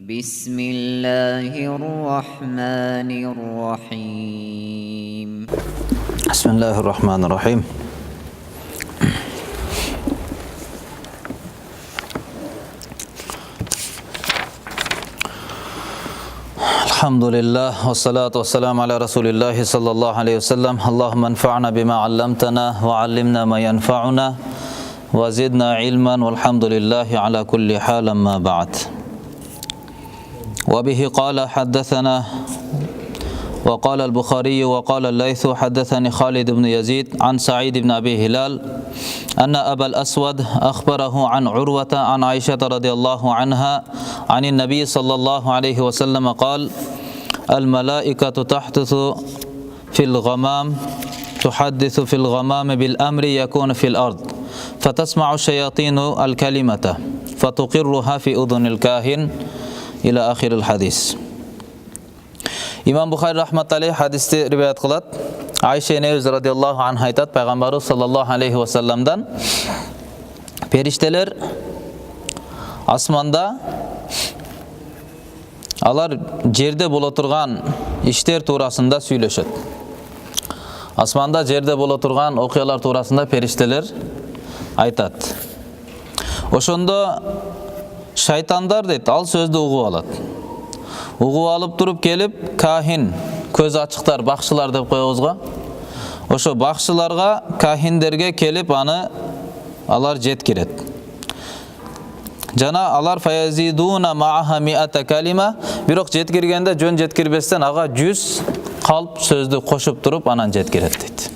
بسم الله الرحمن الرحيم بسم الله الرحمن الرحيم الحمد لله والصلاة والسلام على رسول الله صلى الله عليه وسلم اللهم انفعنا بما علمتنا وعلمنا ما ينفعنا وزدنا علما والحمد لله على كل حال ما بعد وبه قال حدثنا وقال البخاري وقال الليث حدثني خالد بن يزيد عن سعيد بن أبي هلال أن أبا الأسود أخبره عن عروة عن عائشة رضي الله عنها عن النبي صلى الله عليه وسلم قال الملائكة تحدث في الغمام بالأمر يكون في الأرض فتسمع الشياطين الكلمة فتقرها في أذن الكاهن إلى آخر الحديث. İmam Bukhari rahmetullahi hadiste rivayet kılat. Ayşe Nevz radıyallahu anh aytat Peygamberimiz sallallahu aleyhi ve sellem'den perişteler asmanda alar jerde bola turgan işler tuurasında süйлөшөt. Asmanda jerde bola turgan okuyalar tuurasında perişteler aytat. Ошондо шайтандар дейт, ал сөздү угуп алат. Угуп алып туруп келип, кахин, көз ачыктар, бакчылар деп коебуз го. Ошо бакчыларга, кахиндерге келип аны алар жеткирет. Жана алар фаязидуна ма'аха ми'ата калима, бирок жеткиргенде жөн жеткирбестен ага 100 калп сөздү кошуп туруп анан жеткирет дейт.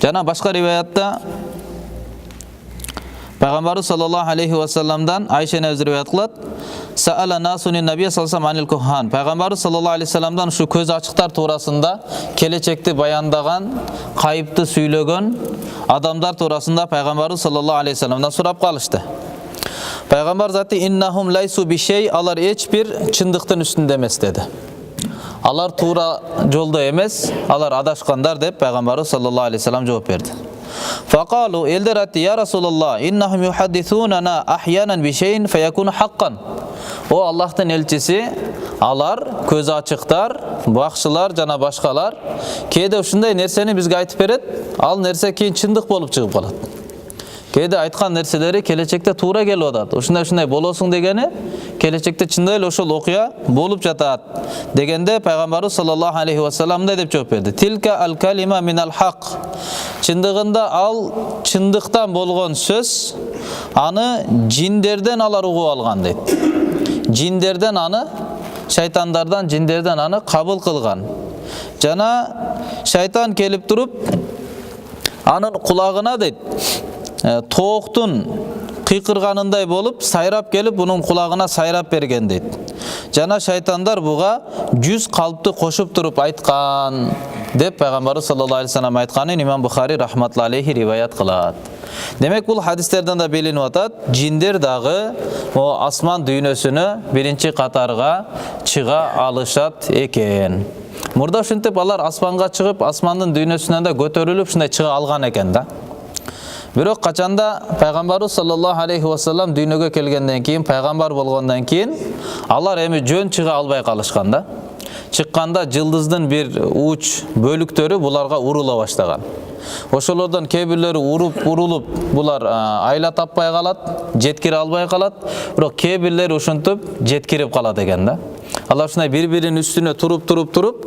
Жана башка риваятта Peygamber sallallahu aleyhi ve sellem'den Ayşe nevz rivayet kılat. Sa'ala nasunin nabiy sallallahu aleyhi ve sellem anil kuhan. Peygamber sallallahu aleyhi ve sellem'den şu köz açıktar tuğrasında kelечекти bayandagan, kayıptı süylögön adamlar tuğrasında Peygamber sallallahu aleyhi ve sellem'den sorap kalıştı. Peygamber zati innahum laysu bi şey, alar hiçbir çındıktın üstünde emes dedi. Alar tuğra jolda emes, alar adaşkandar dep Peygamber sallallahu aleyhi ve sellem cevap verdi. Faqalu elderati ya Resulullah innahum yuhaddithunana ahyanan bi şeyin feyakunu hakkan. O Allah'tan elçisi alar köz açıktar, bakçılar jana başkalar keyde ушундай nerseni bizge aytıp beret, al nerse keyin çındık bolup çıkıp kalat. Keyde aytkan nerseleri kelечекте туура келип атат. Ушундай болосуң дегени келечекте чындай эле ошол окуя болуп жатат дегенде Пайгамбарыбыз саллаллаху алейхи ва саллям мындай деп жооп берди. Тилка ал калима минал хак. Чындыгында ал чындыктан болгон сөз, аны жиндерден алар угуп алган дейт. Жиндерден аны, шайтандардан, жиндерден аны кабыл кылган. Жана шайтан келип туруп анын кулагына дейт тооктун кыйкырганындай болуп сайрап келип бунун кулагына сайрап берген дейт. Жана шайтандар буга 100 калпты кошуп туруп айткан деп Пайгамбарыбыз саллаллаху алейхи ва саллям айтканын Имам Бухари рахматуллахи алейхи риваят кылат. Демек бул хадистерден да белинип атат, жиндер дагы о асман дүйнөсүнө биринчи катарга чыга алышат экен. Мурда ушинтип алар асманга чыгып, асмандын дүйнөсүнөн да көтөрүлүп ушундай чыга алган экен да. Бирок качанда Пайгамбарыбыз саллаллаху алейхи ва саллям дүйнөгө келгенден кийин, пайгамбар болгондон кийин алар эми жөн чыга албай калышкан да. Чыкканда жылдыздын бир уч бөлүктөрү буларга урула баштаган. Ошолордон кээ бирлери урулуп булар айла таппай калат, жеткире албай калат, бирок кээ бирлери ушинтип жеткирип калат экен да. Алар ушундай бири-биринин үстүнө туруп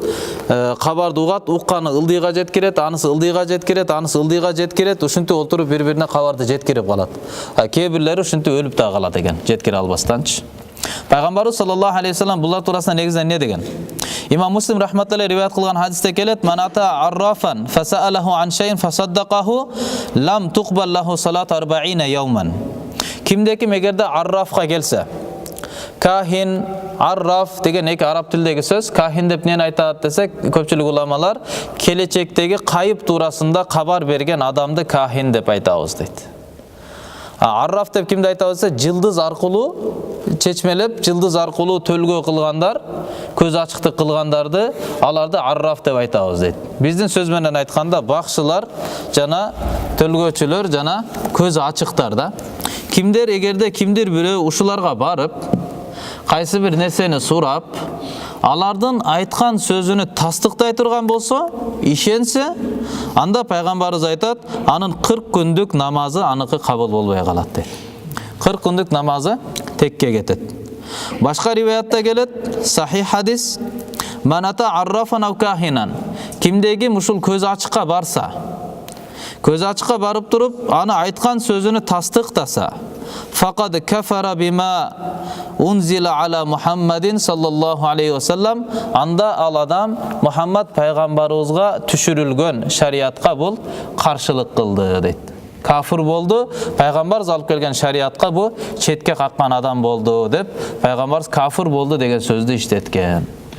кабарды угат, укканы ылдыйга жеткирет, анысы ылдыйга жеткирет, анысы ылдыйга жеткирет, ушинтип отуруп бири-бирине кабарды жеткирип калат. Кээ бирлери ушинтип өлүп да калат экен, жеткире албастанчы. Пайгамбарыбыз саллаллаху алейхи ва саллям булар туурасында негизинен не деген? Имам Муслим рахматуллахи риваят кылган хадисте келет: "Ман ата аррафан фасаалаху ан шайин фасаддакаху лам туqbal lahu salat 40 yawman." Кимде-ким эгерде аррафка келсе, кахин, арраф деген эки араб тилдеги сөз. Кахин деп эмнени айтат десек, көпчүлүк уламалар келечектеги кайып туурасында кабар берген адамды кахин деп айтабыз дейт. Арраф деп кимди айтабыз десе, жылдыз аркылуу чечмелеп, жылдыз аркылуу төлгө кылгандар, көз ачыктык кылгандарды аларды арраф деп айтабыз дейт. Биздин сөз менен айтканда бакчылар жана төлгөчүлөр жана көз ачыктар да. Kimdir эгерде kimdir бирөө ушуларга барып, кайсы бир нерсени сурап, алардын айткан сөзүнү тастыктай турган болсо, ишенсе, анда пайгамбарыбыз айтат, анын 40 күндүк намазы аныкы кабыл болбой калат дейт. 40 күндүк намазы текке кетет. Башка риваятта келет, сахих хадис, "Маната аррафан ау кахинан", кимдеги ушул көз ачыкка барса, көз ачыкка барып туруп, аны айткан сөзүнү тастыктаса, "Факад кафара бима унзила ала Мухаммадин саллаллаху алейхи вассалам", анда ал адам Мухаммад пайгамбарыбызга түшүрүлгөн шариатка бул каршылык кылды дейт. Кафир болду, пайгамбарыбыз алып келген шариатка бу четке каккан адам болду деп, пайгамбарыбыз кафир болду деген сөздү иштеткен.